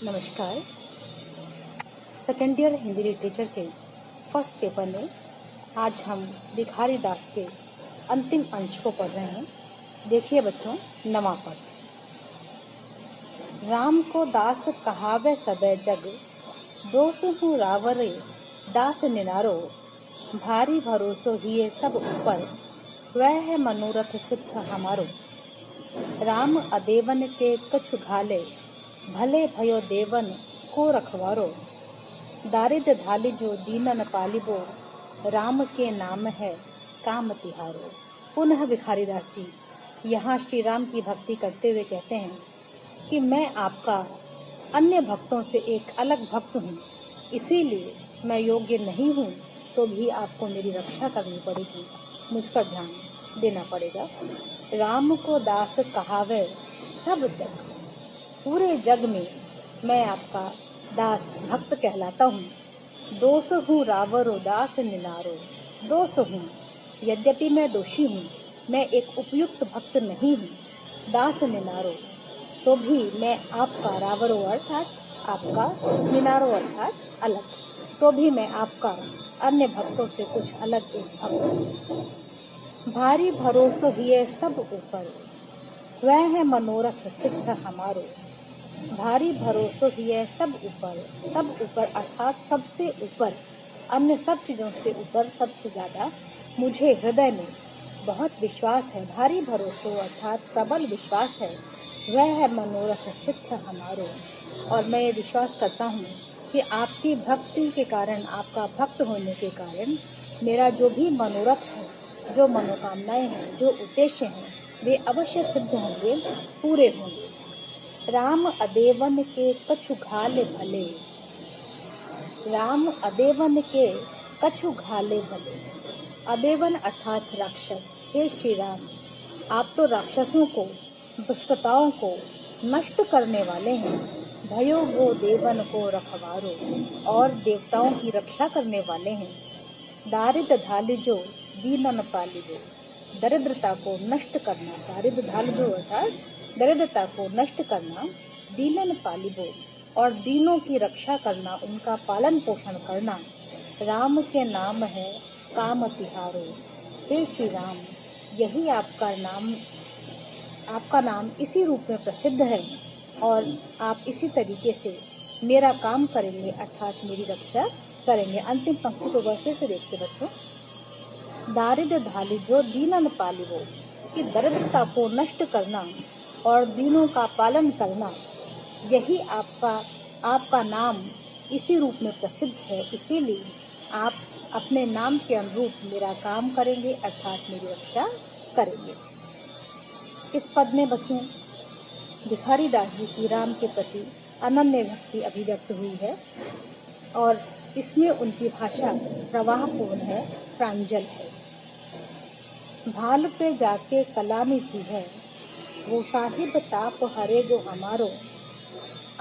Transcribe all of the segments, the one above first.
नमस्कार। Second year Hindi literature के first paper में आज हम भिखारी दास के अंतिम अंश को पढ़ रहे हैं। देखिए बच्चों, नवा पद। राम को दास कहावे सबे जग, दोष हूँ रावरे दास निनारो, भारी भरोसो हिये सब ऊपर, वह है मनोरथ सिद्ध हमारो। राम अदेवन के कछु घाले, भले भयो देवन को रखवारो, दारिद धाली जो दीनन पालिबो, राम के नाम है काम तिहारो। पुनः भिखारी दास जी यहाँ श्री राम की भक्ति करते हुए कहते हैं कि मैं आपका अन्य भक्तों से एक अलग भक्त हूँ, इसीलिए मैं योग्य नहीं हूँ तो भी आपको मेरी रक्षा करनी पड़ेगी, मुझ पर ध्यान देना पड़ेगा। राम को दास कहावे सब जग, पूरे जग में मैं आपका दास भक्त कहलाता हूँ। दोष हूँ रावरो दास निनारो, दोष हूँ, यद्यपि मैं दोषी हूँ, मैं एक उपयुक्त भक्त नहीं हूँ। दास निनारो, तो भी मैं आपका, रावरो अर्थात आपका, निनारो अर्थात अलग, तो भी मैं आपका अन्य भक्तों से कुछ अलग एक भक्त हूँ। भारी भरोसो हिये सब ऊपर, वह है मनोरथ सिद्ध हमारो। भारी भरोसो हिये सब ऊपर अर्थात सबसे ऊपर, अन्य सब चीज़ों से ऊपर, सबसे ज़्यादा मुझे हृदय में बहुत विश्वास है। भारी भरोसो अर्थात प्रबल विश्वास है, वह है मनोरथ सिद्ध हमारो। और मैं ये विश्वास करता हूँ कि आपकी भक्ति के कारण, आपका भक्त होने के कारण मेरा जो भी मनोरथ है, जो मनोकामनाएं हैं, जो उद्देश्य हैं, वे अवश्य सिद्ध होंगे, पूरे होंगे। राम अदेवन के कछु घाले भले, राम अदेवन के कछु घाले भले। अदेवन अर्थात राक्षस। हे श्री राम, आप तो राक्षसों को, दुष्टताओं को नष्ट करने वाले हैं। भयो वो देवन को रखवारो, और देवताओं की रक्षा करने वाले हैं। दारिद धाली जो दीनन पालिबो, दरिद्रता को नष्ट करना। दारिद धाल जो अर्थात दरिद्रता को नष्ट करना। दीनन पालिबो, और दीनों की रक्षा करना, उनका पालन पोषण करना। राम के नाम है काम तिहारो। हे श्री राम, यही आपका नाम इसी रूप में प्रसिद्ध है, और आप इसी तरीके से मेरा काम करेंगे अर्थात मेरी रक्षा करेंगे। अंतिम पंक्ति को बार फिर से देखते बच्चों। दारिद धाली जो दीनन पालिबो, कि दरिद्रता को नष्ट करना और दीनों का पालन करना, यही आपका नाम इसी रूप में प्रसिद्ध है। इसीलिए आप अपने नाम के अनुरूप मेरा काम करेंगे अर्थात मेरी रक्षा करेंगे। इस पद में बच्चों भिखारी दास जी की राम के प्रति अनन्य भक्ति अभिव्यक्त हुई है, और इसमें उनकी भाषा प्रवाहपूर्ण है, प्रांजल है। भाल पे जाके कलामी थी है, वो साहिब ताप हरे गो हमारो।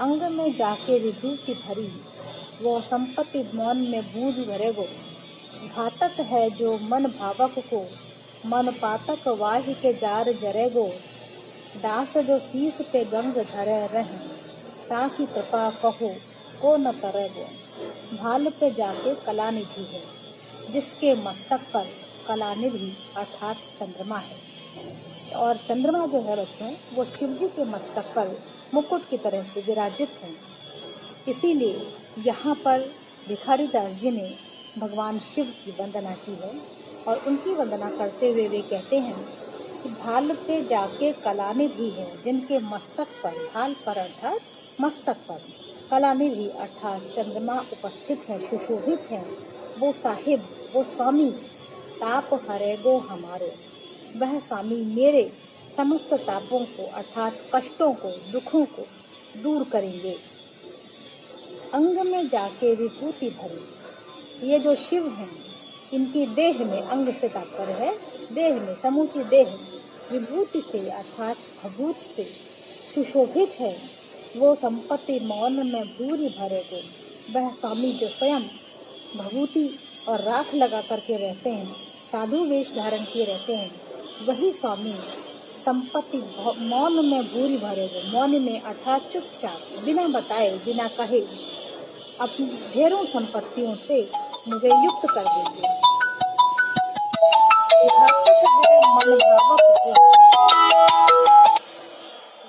अंग में जाके विभूति भरी, वो संपत्ति मौन में बूझ भरे गो। घातक है जो मन भावक को, मन पातक वाहि के जार जरे गो। दास जो शीस पे गंग धरे रहे, ताकि कृपा कहो को न करे गो। भाल पे जाके कलानिधि है, जिसके मस्तक पर कलानिधि अर्थात चंद्रमा है। और चंद्रमा जो है बच्चों, वो शिव जी के मस्तक पर मुकुट की तरह से विराजित है। इसीलिए यहाँ पर भिखारी दास जी ने भगवान शिव की वंदना की है, और उनकी वंदना करते हुए वे कहते हैं कि भाल पे जाके कलानिधि है, जिनके मस्तक पर, भाल पर अर्थात मस्तक पर, कलानिधि अर्थात चंद्रमा उपस्थित है, सुशोभित है। वो साहिब, वो स्वामी, ताप हरे गो हमारो, वह स्वामी मेरे समस्त तापों को अर्थात कष्टों को, दुखों को दूर करेंगे। अंग में जाके विभूति भरे, ये जो शिव हैं, इनकी देह में, अंग से तात्पर्य है देह में, समूची देह विभूति से अर्थात भभूत से सुशोभित है। वो संपत्ति मौन में भूरी भरे गो, वह स्वामी जो स्वयं भभूति और राख लगा करके रहते हैं, साधु वेश धारण किए रहते हैं, वही स्वामी संपत्ति मौन में भूरी भरे हो, मौन में अर्थात चुपचाप, बिना बताए बिना कहे अपनी ढेरों संपत्तियों से मुझे युक्त कर देंगे।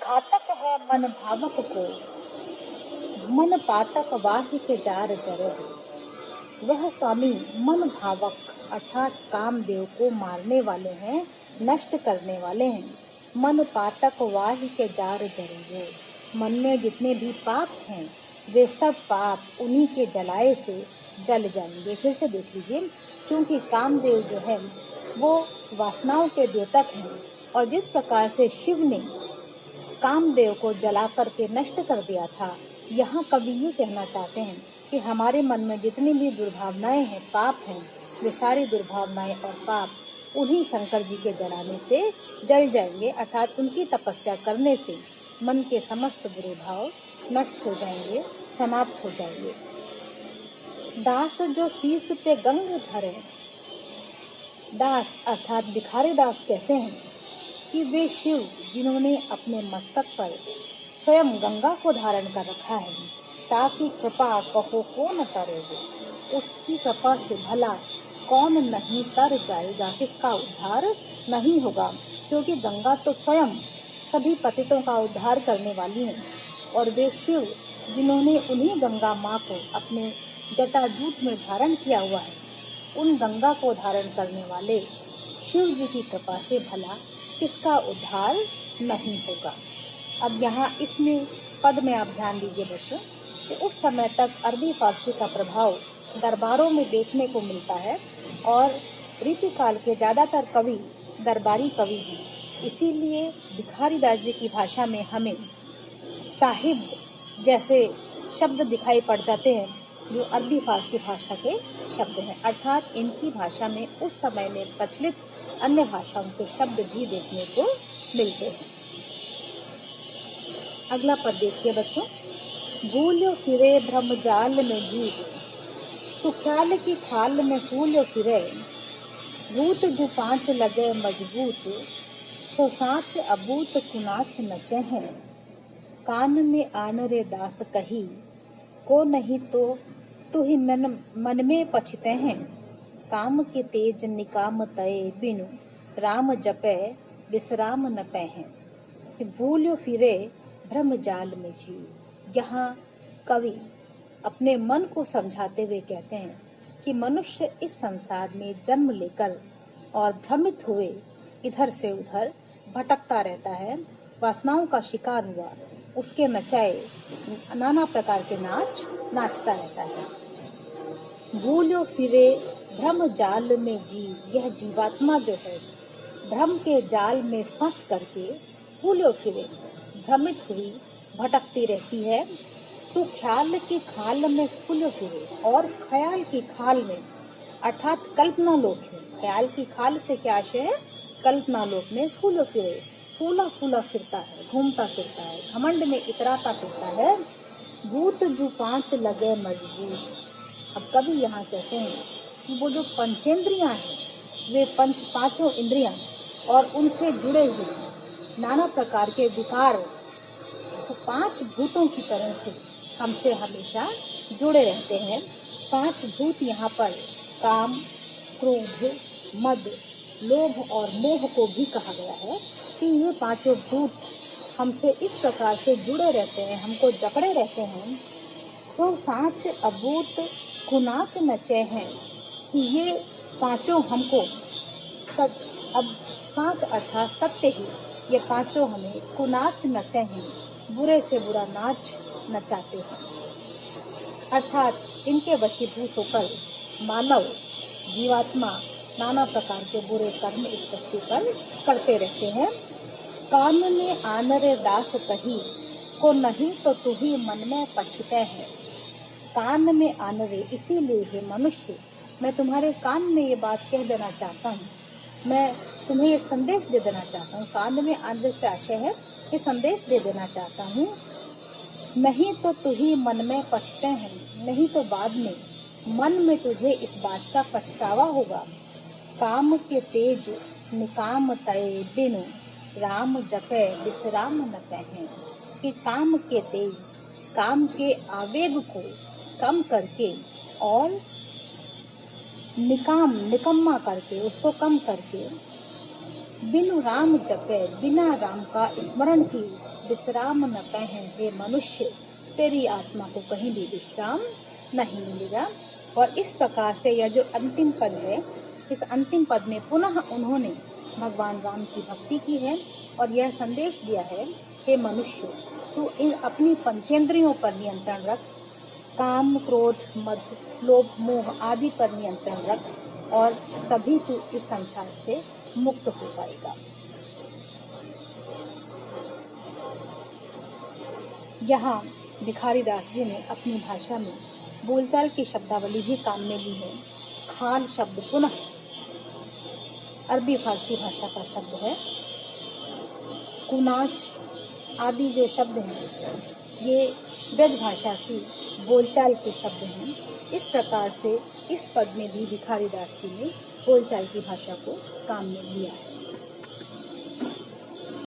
घातक है मन भावक को, मन पातक वाहि के जार जरे। वह स्वामी मन भावक अर्थात कामदेव को मारने वाले हैं, नष्ट करने वाले हैं। मन पातक वाहि के जार जरे। मन में जितने भी पाप हैं वे सब पाप उन्हीं के जलाए से जल जाएंगे। फिर से देख लीजिए, क्योंकि कामदेव जो है वो वासनाओं के द्योतक हैं, और जिस प्रकार से शिव ने कामदेव को जला करके नष्ट कर दिया था, यहाँ कवि ये कहना चाहते हैं कि हमारे मन में जितनी भी दुर्भावनाएं हैं, पाप हैं, वे सारी दुर्भावनाएं और पाप उन्हीं शंकर जी के जलाने से जल जाएंगे, अर्थात उनकी तपस्या करने से मन के समस्त बुरे भाव नष्ट हो जाएंगे, समाप्त हो जाएंगे। दास जो शीश पे गंग धरे, दास अर्थात भिखारी दास कहते हैं कि वे शिव जिन्होंने अपने मस्तक पर स्वयं गंगा को धारण कर रखा है, ताकि कृपा कहो कौन तरेगा, उसकी कृपा से भला कौन नहीं तर जाएगा, किसका उद्धार नहीं होगा। क्योंकि गंगा तो स्वयं सभी पतितों का उद्धार करने वाली है, और वे शिव जिन्होंने उन्हीं गंगा माँ को अपने जटाजूट में धारण किया हुआ है, उन गंगा को धारण करने वाले शिव जी की कृपा से भला किसका उद्धार नहीं होगा। अब यहाँ इसमें पद में आप ध्यान दीजिए बच्चों कि उस समय तक अरबी फारसी का प्रभाव दरबारों में देखने को मिलता है, और रीतिकाल के ज़्यादातर कवि दरबारी कवि हैं। इसीलिए भिखारी दास जी की भाषा में हमें साहिब जैसे शब्द दिखाई पड़ जाते हैं, जो अरबी फारसी भाषा के शब्द हैं, अर्थात इनकी भाषा में उस समय में प्रचलित अन्य भाषाओं के शब्द भी देखने को मिलते हैं। अगला पद देखिए बच्चों, भूल्यो फिरे भ्रम जाल में जीव, सुख्याल की खाल में फूल्यो फिरे, भूत जो पांच लगे मजबूत, सो साँच अबूत कुनाच नचे हैं। कान में आन रे दास कही, को नहीं तो तू ही मन में पछते हैं। काम के तेज निकाम तय बिनु, राम जपे विश्राम न पहन। भूल्यो फिरे भ्रम जाल में जीव, यहाँ कवि अपने मन को समझाते हुए कहते हैं कि मनुष्य इस संसार में जन्म लेकर और भ्रमित हुए इधर से उधर भटकता रहता है, वासनाओं का शिकार हुआ, उसके नचाए नाना प्रकार के नाच नाचता रहता है। भूल्यो फिरे भ्रम जाल में जीव, यह जीवात्मा जो है भ्रम के जाल में फंस करके भूल्यो फिरे भ्रमित हुई भटकती रहती है। तो ख्याल की खाल में फूल्यो फिरे, और ख्याल की खाल में अर्थात कल्पना लोक में, ख्याल की खाल से क्या आशय है, कल्पना लोक में फूल्यो फिरे, फूला फूला फिरता है, घूमता फिरता है, घमंड में इतराता फिरता है। भूत जो पांच लगे मजबूत, अब कभी यहाँ कहते हैं कि वो जो पंचेंद्रियां हैं, वे पांचों इंद्रियां और उनसे जुड़े हुए नाना प्रकार के विकार तो पांच भूतों की तरह से हमसे हमेशा जुड़े रहते हैं। पांच भूत यहाँ पर काम, क्रोध, मद, लोभ और मोह को भी कहा गया है कि ये पांचों भूत हमसे इस प्रकार से जुड़े रहते हैं, हमको जकड़े रहते हैं। सो साँच अबूत कुनाच नचे हैं, कि ये पांचों हमको अब साँच अर्थात सत्य ही, ये पांचों हमें कुनाच नचे हैं, बुरे से बुरा नाच नचाते हैं। अर्थात इनके वशीभूत होकर मानव जीवात्मा नाना प्रकार के बुरे कर्म इस पृथ्वी पर करते रहते हैं। कान में आनरे दास कही, को नहीं तो तू ही मन में पछते हैं। कान में आनरे, इसीलिए हे मनुष्य मैं तुम्हारे कान में ये बात कह देना चाहता हूँ, मैं तुम्हें ये संदेश दे देना चाहता हूँ। कान में आनरे से आशय है ये संदेश दे देना चाहता हूँ, नहीं तो तू ही मन में पछते हैं, नहीं तो बाद में मन में तुझे इस बात का पछतावा होगा। काम के तेज निकाम तय बिनु, राम जपै विश्राम न कहें, कि काम के तेज, काम के आवेग को कम करके और निकम्मा करके, उसको कम करके, बिनु राम जपे, बिना राम का स्मरण किए विश्राम न कहें, हे मनुष्य तेरी आत्मा को कहीं भी विश्राम नहीं मिलेगा। और इस प्रकार से यह जो अंतिम पद है, इस अंतिम पद में पुनः उन्होंने भगवान राम की भक्ति की है और यह संदेश दिया है, हे मनुष्य तू इन अपनी पंचेंद्रियों पर नियंत्रण रख, काम क्रोध मद लोभ मोह आदि पर नियंत्रण रख और तभी तू इस संसार से मुक्त हो पाएगा। यहाँ भिखारी दास जी ने अपनी भाषा में बोलचाल की शब्दावली भी काम में ली है। खान शब्द पुनः अरबी फारसी भाषा का शब्द है। कुनाच आदि जो शब्द हैं ये ब्रज भाषा की बोलचाल के शब्द हैं। इस प्रकार से इस पद में भी भिखारी दास जी ने बोलचाल की भाषा को काम में लिया है।